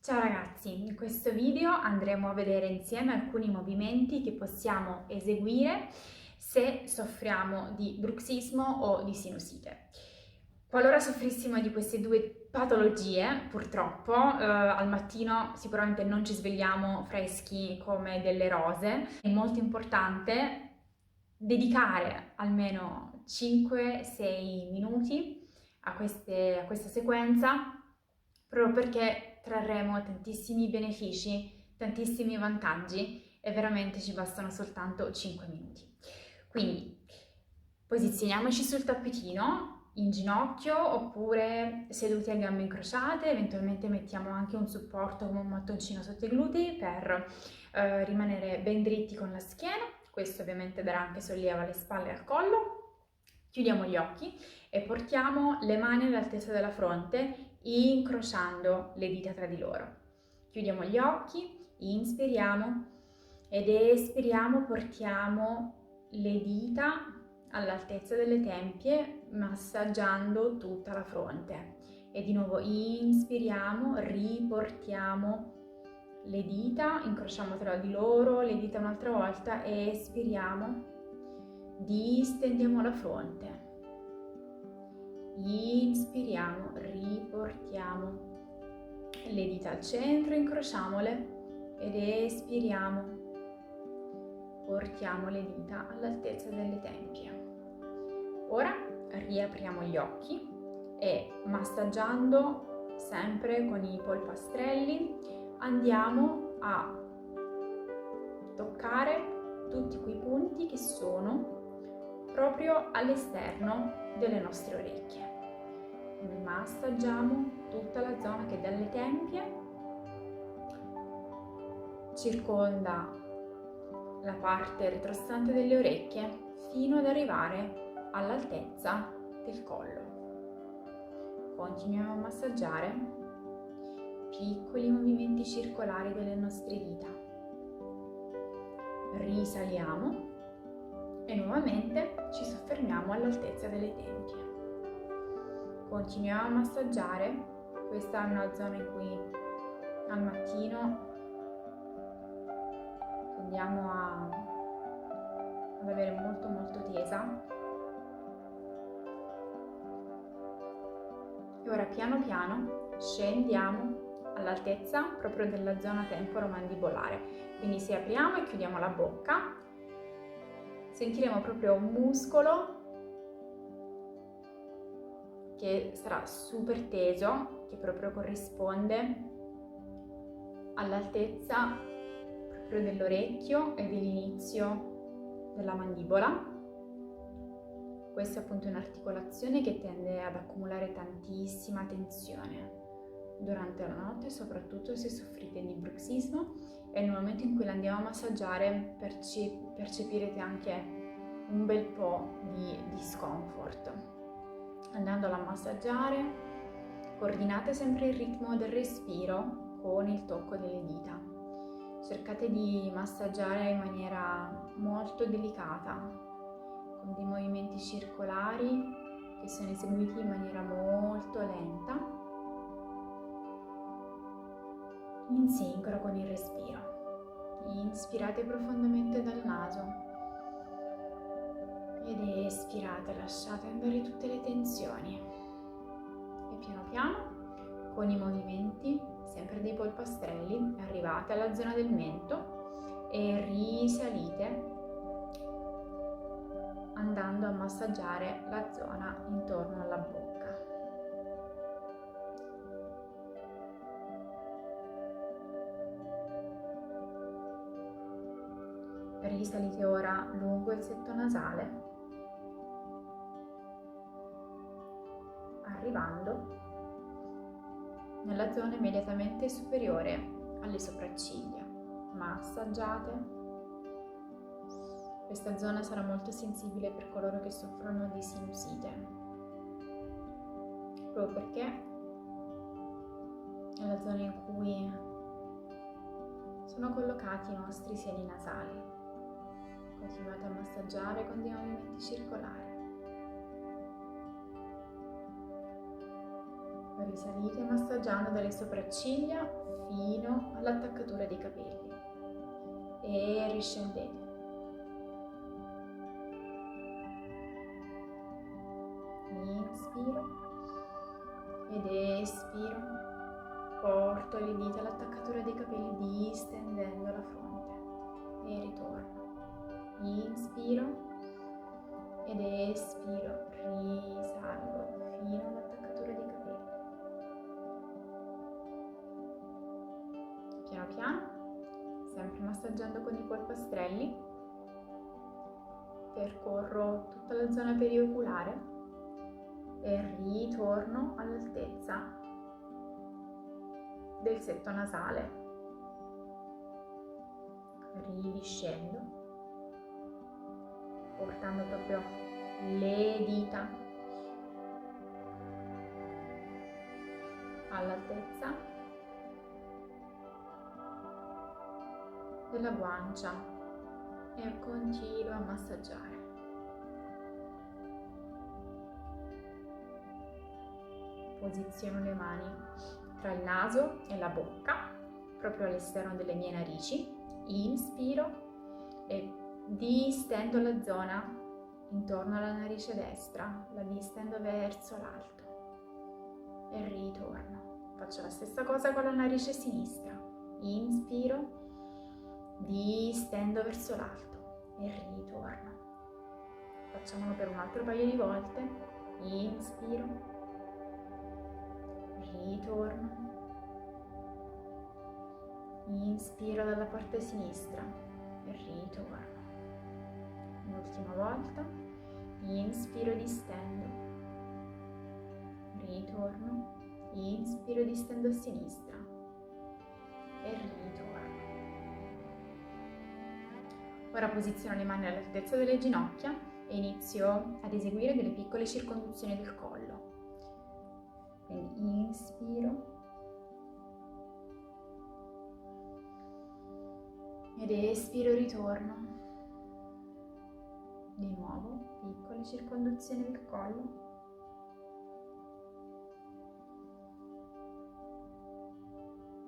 Ciao ragazzi, in questo video andremo a vedere insieme alcuni movimenti che possiamo eseguire se soffriamo di bruxismo o di sinusite. Qualora soffrissimo di queste due patologie, purtroppo, al mattino sicuramente non ci svegliamo freschi come delle rose. È molto importante dedicare almeno 5-6 minuti a questa sequenza, proprio perché trarremo tantissimi benefici, tantissimi vantaggi e veramente ci bastano soltanto 5 minuti. Quindi posizioniamoci sul tappetino in ginocchio oppure seduti a gambe incrociate, eventualmente mettiamo anche un supporto come un mattoncino sotto i glutei per rimanere ben dritti con la schiena. Questo ovviamente darà anche sollievo alle spalle e al collo. Chiudiamo gli occhi e portiamo le mani all'altezza della fronte, incrociando le dita tra di loro. Chiudiamo gli occhi, inspiriamo ed espiriamo, portiamo le dita all'altezza delle tempie, massaggiando tutta la fronte. E di nuovo inspiriamo, riportiamo le dita, incrociamo tra di loro, le dita un'altra volta, e espiriamo, distendiamo la fronte. Inspiriamo, riportiamo le dita al centro, incrociamole ed espiriamo, portiamo le dita all'altezza delle tempie. Ora riapriamo gli occhi e massaggiando sempre con i polpastrelli andiamo a toccare tutti quei punti che sono proprio all'esterno delle nostre orecchie. Quindi massaggiamo tutta la zona che dalle tempie circonda la parte retrostante delle orecchie fino ad arrivare all'altezza del collo. Continuiamo a massaggiare piccoli movimenti circolari delle nostre dita. Risaliamo e nuovamente ci soffermiamo all'altezza delle tempie. Continuiamo a massaggiare. Questa è una zona in cui al mattino tendiamo ad avere molto tesa. E ora piano piano scendiamo all'altezza proprio della zona temporomandibolare. Quindi se apriamo e chiudiamo la bocca, sentiremo proprio un muscolo che sarà super teso, che proprio corrisponde all'altezza proprio dell'orecchio e dell'inizio della mandibola. Questa è appunto un'articolazione che tende ad accumulare tantissima tensione durante la notte, soprattutto se soffrite di bruxismo, e nel momento in cui la andiamo a massaggiare percepirete anche un bel po' di discomfort. Andandola a massaggiare, coordinate sempre il ritmo del respiro con il tocco delle dita. Cercate di massaggiare in maniera molto delicata, con dei movimenti circolari che sono eseguiti in maniera molto lenta, in sincro con il respiro. Inspirate profondamente dal naso ed espirate, lasciate andare tutte le tensioni. E piano piano, con i movimenti sempre dei polpastrelli, arrivate alla zona del mento e risalite andando a massaggiare la zona intorno alla bocca. Risalite ora lungo il setto nasale, arrivando nella zona immediatamente superiore alle sopracciglia. Massaggiate. Questa zona sarà molto sensibile per coloro che soffrono di sinusite, proprio perché è la zona in cui sono collocati i nostri seni nasali. Continuate a massaggiare con dei movimenti circolari. Risalite massaggiando dalle sopracciglia fino all'attaccatura dei capelli e riscendete. Inspiro ed espiro, porto le dita all'attaccatura dei capelli distendendo la fronte e ritorno. Inspiro ed espiro, risalgo fino all'attaccatura dei capelli. Piano piano, sempre massaggiando con i polpastrelli, percorro tutta la zona perioculare e ritorno all'altezza del setto nasale. Ridiscendo, portando proprio le dita all'altezza della guancia e continuo a massaggiare. Posiziono le mani tra il naso e la bocca, proprio all'esterno delle mie narici. Inspiro e distendo la zona intorno alla narice destra, la distendo verso l'alto e ritorno. Faccio la stessa cosa con la narice sinistra. Inspiro, distendo verso l'alto e ritorno. Facciamolo per un altro paio di volte. Inspiro, ritorno, inspiro dalla parte sinistra e ritorno. Un'ultima volta, inspiro, distendo, ritorno, inspiro, distendo a sinistra e ritorno. Ora posiziono le mani all'altezza delle ginocchia e inizio ad eseguire delle piccole circonduzioni del collo. Quindi inspiro ed espiro, ritorno. Di nuovo, piccole circonduzioni del collo.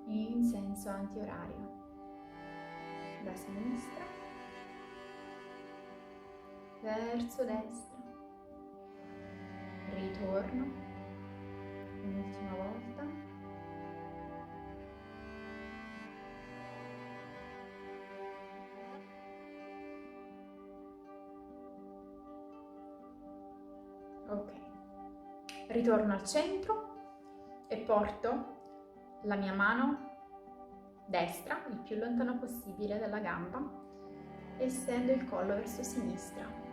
In senso antiorario. Da sinistra verso destra. Ritorno. Un'ultima volta. Ok. Ritorno al centro e porto la mia mano destra il più lontano possibile dalla gamba e stendo il collo verso sinistra.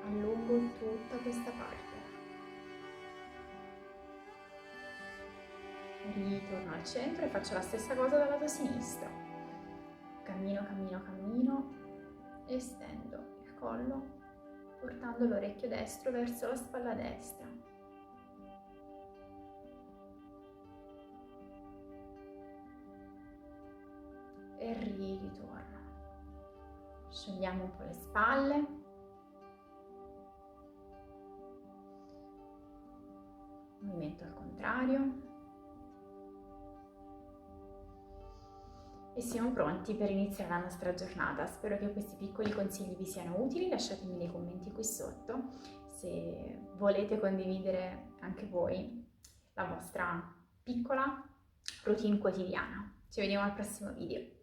Allungo tutta questa parte. Ritorno al centro e faccio la stessa cosa dal lato sinistro. Cammino, cammino, cammino, estendo il collo portando l'orecchio destro verso la spalla destra. E ritorno. Sciogliamo un po' le spalle. Movimento al contrario. E siamo pronti per iniziare la nostra giornata. Spero che questi piccoli consigli vi siano utili, lasciatemi nei commenti qui sotto se volete condividere anche voi la vostra piccola routine quotidiana. Ci vediamo al prossimo video.